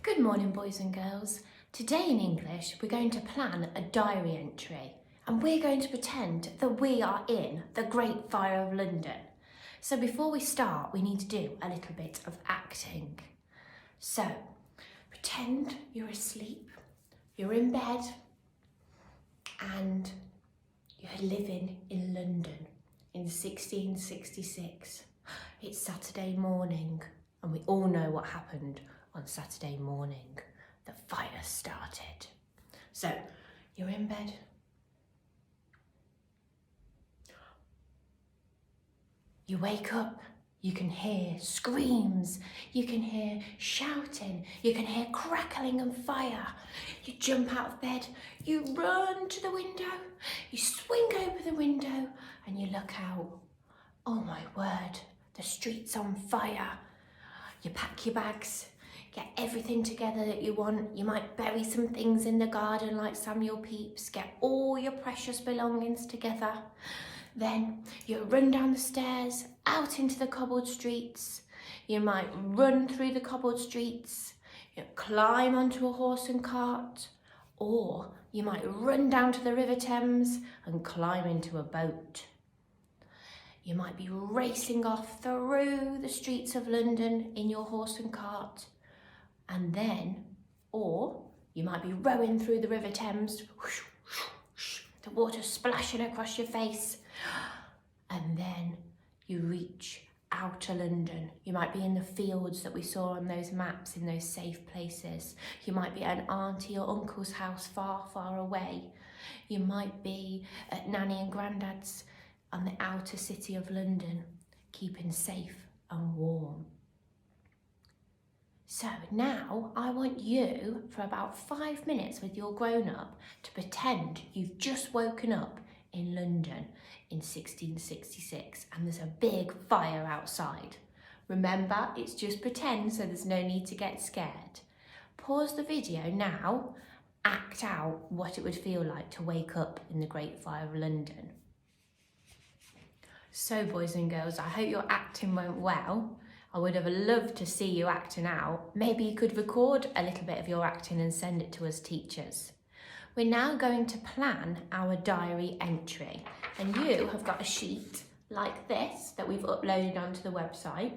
Good morning, boys and girls. Today in English, we're going to plan a diary entry and we're going to pretend that we are in the Great Fire of London. So before we start, we need to do a little bit of acting. So pretend you're asleep, you're in bed and you're living in London in 1666. It's Saturday morning and we all know what happened on Saturday morning. The fire started. So you're in bed. You wake up, you can hear screams, you can hear shouting, you can hear crackling and fire. You jump out of bed, you run to the window, you swing open the window and you look out. Oh my word, the street's on fire. You pack your bags, get everything together that you want. You might bury some things in the garden like Samuel Pepys, get all your precious belongings together. Then you run down the stairs, out into the cobbled streets. You might run through the cobbled streets, you climb onto a horse and cart, or you might run down to the River Thames and climb into a boat. You might be racing off through the streets of London in your horse and cart, and then, or you might be rowing through the River Thames, whoosh, whoosh, whoosh, the water splashing across your face, and then you reach outer London. You might be in the fields that we saw on those maps, in those safe places. You might be at an auntie or uncle's house far, far away. You might be at Nanny and Grandad's on the outer city of London, keeping safe and warm. So now I want you, for about 5 minutes with your grown-up, to pretend you've just woken up in London in 1666 and there's a big fire outside. Remember, it's just pretend, so there's no need to get scared. Pause the video now, act out what it would feel like to wake up in the Great Fire of London. So boys and girls, I hope your acting went well. I would have loved to see you acting out. Maybe you could record a little bit of your acting and send it to us teachers. We're now going to plan our diary entry, and you have got a sheet like this that we've uploaded onto the website.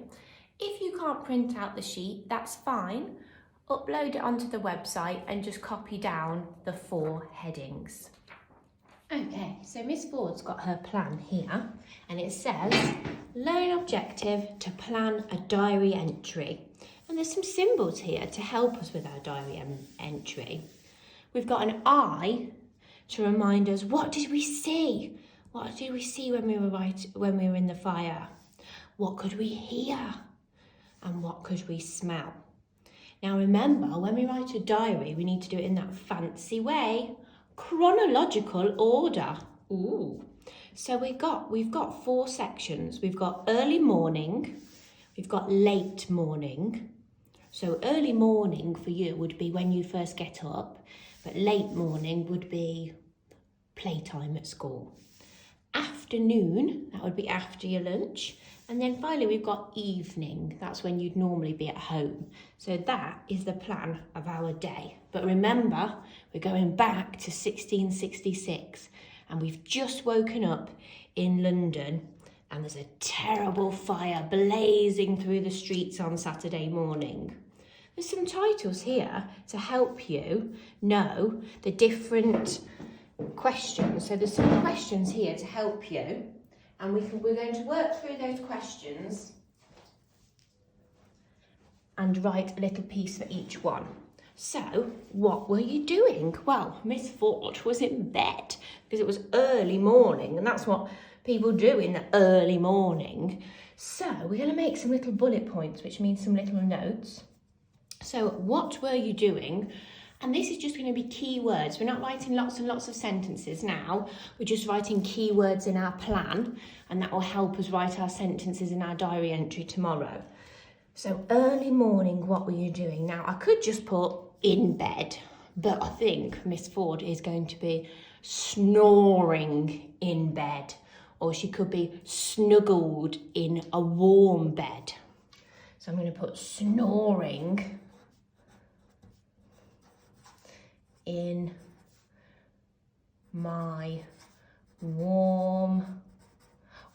If you can't print out the sheet, that's fine. Upload it onto the website and just copy down the 4 headings. Okay, so Miss Ford's got her plan here and it says, learn objective to plan a diary entry. And there's some symbols here to help us with our diary entry. We've got an eye to remind us, what did we see? What did we see when we were in the fire? What could we hear? And what could we smell? Now remember, when we write a diary, we need to do it in that fancy way. Chronological order. Ooh. So we've got 4 sections. We've got early morning, we've got late morning. So early morning for you would be when you first get up, but late morning would be playtime at school. Afternoon, that would be after your lunch. And then finally we've got evening, that's when you'd normally be at home. So that is the plan of our day. But remember, we're going back to 1666 and we've just woken up in London and there's a terrible fire blazing through the streets on Saturday morning. There's some titles here to help you know the different questions. So there's some questions here to help you. And we're going to work through those questions and write a little piece for each one. So, what were you doing? Well, Miss Ford was in bed because it was early morning and that's what people do in the early morning. So, we're going to make some little bullet points, which means some little notes. So, what were you doing? And this is just going to be keywords. We're not writing lots and lots of sentences now. We're just writing keywords in our plan, and that will help us write our sentences in our diary entry tomorrow. So early morning, what were you doing? Now, I could just put in bed, but I think Miss Ford is going to be snoring in bed, or she could be snuggled in a warm bed. So I'm going to put snoring in my warm...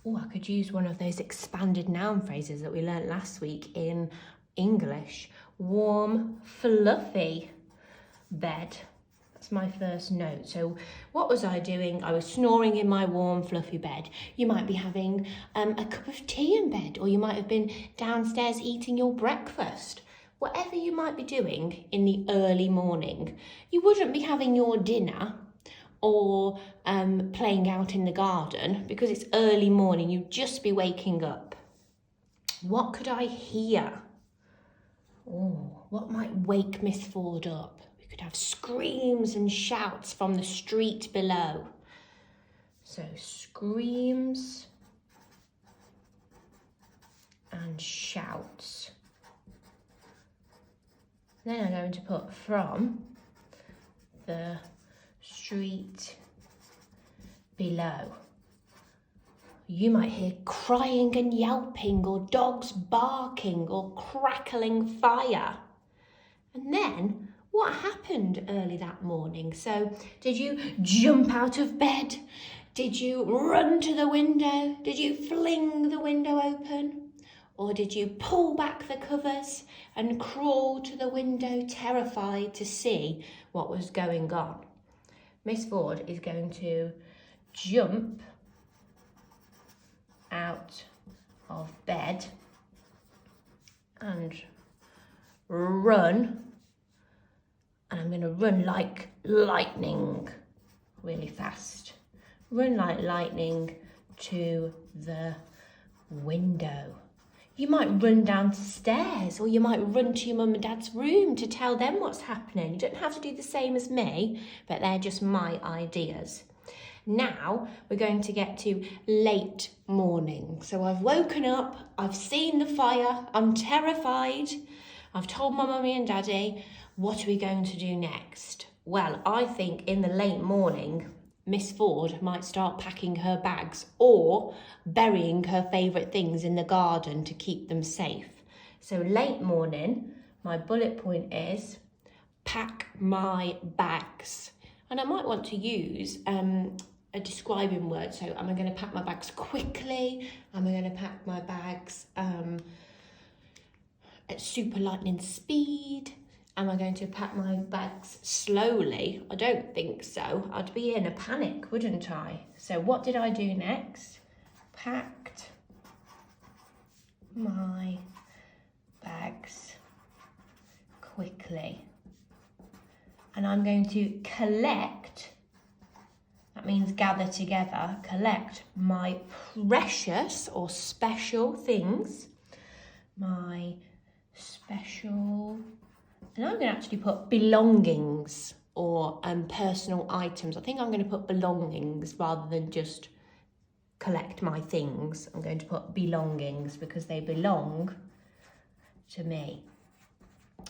Oh, I could use one of those expanded noun phrases that we learnt last week in English. Warm, fluffy bed. That's my first note. So what was I doing? I was snoring in my warm, fluffy bed. You might be having a cup of tea in bed, or you might have been downstairs eating your breakfast. Whatever you might be doing in the early morning, you wouldn't be having your dinner or playing out in the garden because it's early morning. You'd just be waking up. What could I hear? Oh, what might wake Miss Ford up? We could have screams and shouts from the street below. So screams and shouts. Then I'm going to put from the street below. You might hear crying and yelping, or dogs barking, or crackling fire. And then, what happened early that morning? So, did you jump out of bed? Did you run to the window? Did you fling the window open? Or did you pull back the covers and crawl to the window, terrified to see what was going on? Miss Ford is going to jump out of bed and run. And I'm going to run like lightning, really fast. Run like lightning to the window. You might run downstairs, or you might run to your mum and dad's room to tell them what's happening. You don't have to do the same as me, but they're just my ideas. Now we're going to get to late morning. So I've woken up, I've seen the fire, I'm terrified. I've told my mummy and daddy, what are we going to do next? Well, I think in the late morning, Miss Ford might start packing her bags or burying her favourite things in the garden to keep them safe. So late morning, my bullet point is pack my bags. And I might want to use a describing word. So am I going to pack my bags quickly? Am I going to pack my bags at super lightning speed? Am I going to pack my bags slowly? I don't think so. I'd be in a panic, wouldn't I? So what did I do next? Packed my bags quickly. And I'm going to collect, that means gather together, collect my precious or special things, my special... And I'm going to actually put belongings or personal items. I think I'm going to put belongings rather than just collect my things. I'm going to put belongings because they belong to me.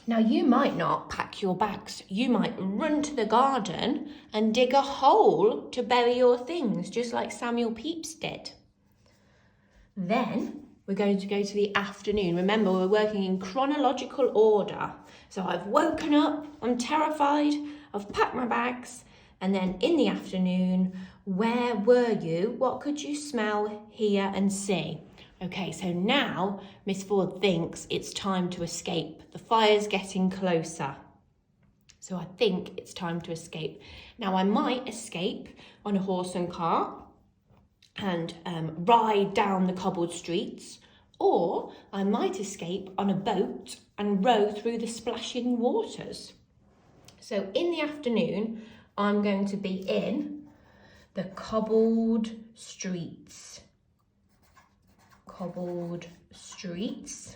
Now, you might not pack your bags. You might run to the garden and dig a hole to bury your things, just like Samuel Pepys did. Then we're going to go to the afternoon. Remember, we're working in chronological order. So I've woken up, I'm terrified, I've packed my bags, and then in the afternoon, where were you? What could you smell, hear and see? Okay, so now Miss Ford thinks it's time to escape. The fire's getting closer. So I think it's time to escape. Now I might escape on a horse and cart and ride down the cobbled streets, or I might escape on a boat and row through the splashing waters. So in the afternoon, I'm going to be in the cobbled streets. Cobbled streets.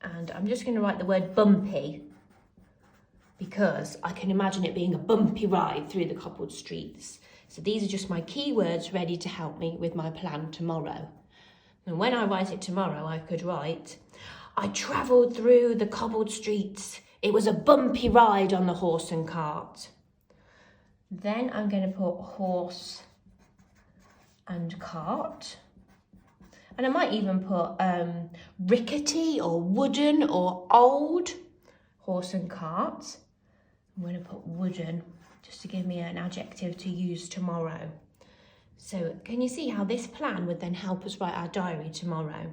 And I'm just going to write the word bumpy because I can imagine it being a bumpy ride through the cobbled streets. So these are just my keywords ready to help me with my plan tomorrow. And when I write it tomorrow, I could write, I travelled through the cobbled streets. It was a bumpy ride on the horse and cart. Then I'm going to put horse and cart. And I might even put rickety or wooden or old horse and cart. I'm going to put wooden just to give me an adjective to use tomorrow. So can you see how this plan would then help us write our diary tomorrow?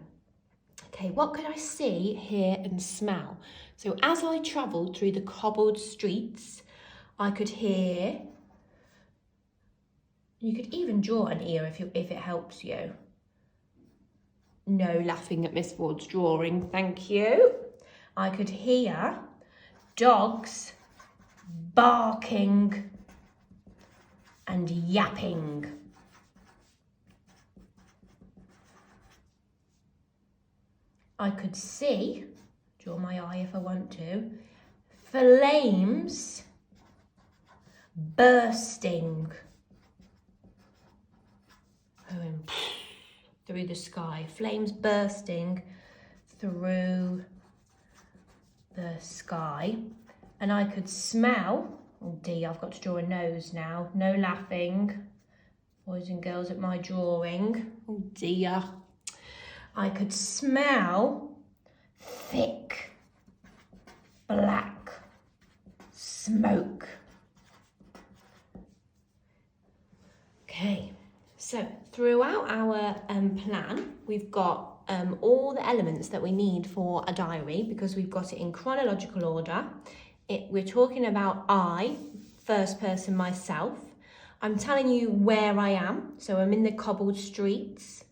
Okay, what could I see, hear and smell? So as I travelled through the cobbled streets, I could hear, you could even draw an ear if it helps you. No laughing at Miss Ford's drawing, thank you. I could hear dogs barking and yapping. I could see, draw my eye if I want to, flames bursting through the sky. Flames bursting through the sky. And I could smell, oh dear, I've got to draw a nose now. No laughing, boys and girls, at my drawing. Oh dear. I could smell thick black smoke. Okay, so throughout our plan, we've got all the elements that we need for a diary because we've got it in chronological order. We're talking about I, first person myself. I'm telling you where I am, so I'm in the cobbled streets.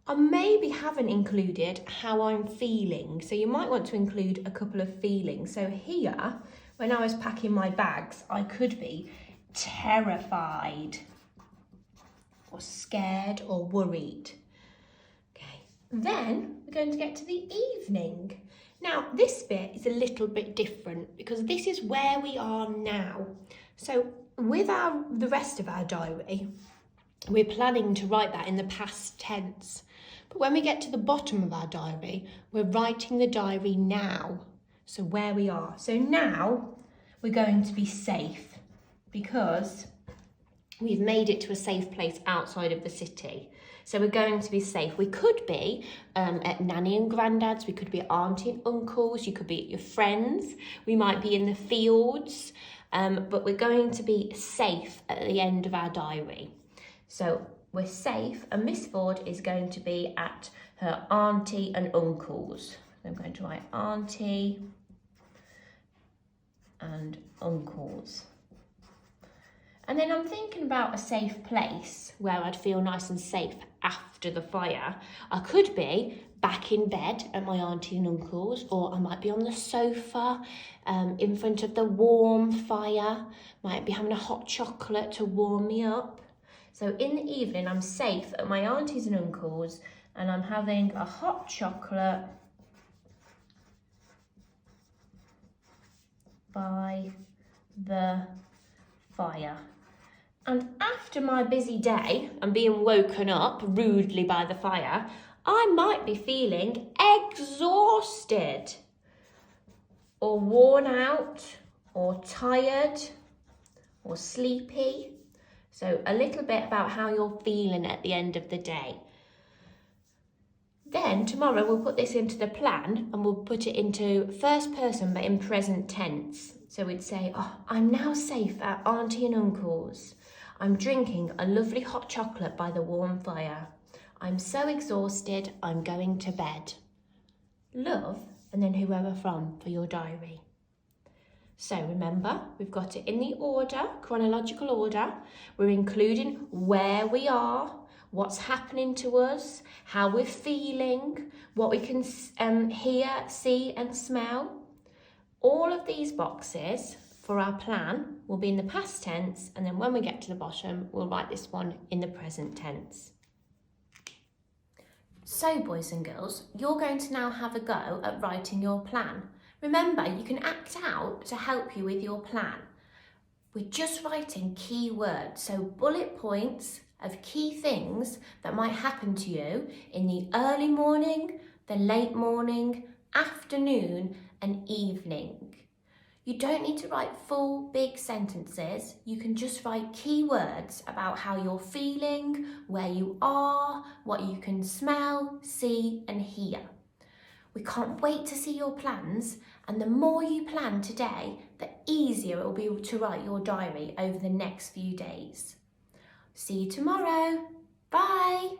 I maybe haven't included how I'm feeling, so you might want to include a couple of feelings. So here, when I was packing my bags, I could be terrified or scared or worried. Okay, then we're going to get to the evening. Now, this bit is a little bit different because this is where we are now. So with the rest of our diary, we're planning to write that in the past tense. But when we get to the bottom of our diary, we're writing the diary now. So where we are. So now we're going to be safe because we've made it to a safe place outside of the city. So we're going to be safe. We could be at Nanny and Grandad's, we could be at Auntie and Uncle's, you could be at your friends, we might be in the fields, but we're going to be safe at the end of our diary. So we're safe, and Miss Ford is going to be at her Auntie and Uncle's. I'm going to write Auntie and Uncle's. And then I'm thinking about a safe place where I'd feel nice and safe after the fire. I could be back in bed at my auntie and uncle's, or I might be on the sofa in front of the warm fire. Might be having a hot chocolate to warm me up. So in the evening, I'm safe at my auntie's and uncle's, and I'm having a hot chocolate by the fire. And after my busy day and being woken up rudely by the fire, I might be feeling exhausted or worn out or tired or sleepy. So a little bit about how you're feeling at the end of the day. Then tomorrow we'll put this into the plan and we'll put it into first person but in present tense. So we'd say, oh, I'm now safe at Auntie and Uncle's. I'm drinking a lovely hot chocolate by the warm fire. I'm so exhausted, I'm going to bed. Love, and then whoever from for your diary. So remember, we've got it in the order, chronological order. We're including where we are, what's happening to us, how we're feeling, what we can hear, see and smell. All of these boxes for our plan will be in the past tense, and then when we get to the bottom, we'll write this one in the present tense. So boys and girls, you're going to now have a go at writing your plan. Remember, you can act out to help you with your plan. We're just writing key words, so bullet points of key things that might happen to you in the early morning, the late morning, afternoon and evening. You don't need to write full big sentences. You can just write key words about how you're feeling, where you are, what you can smell, see and hear. We can't wait to see your plans, and the more you plan today, the easier it will be to write your diary over the next few days. See you tomorrow. Bye.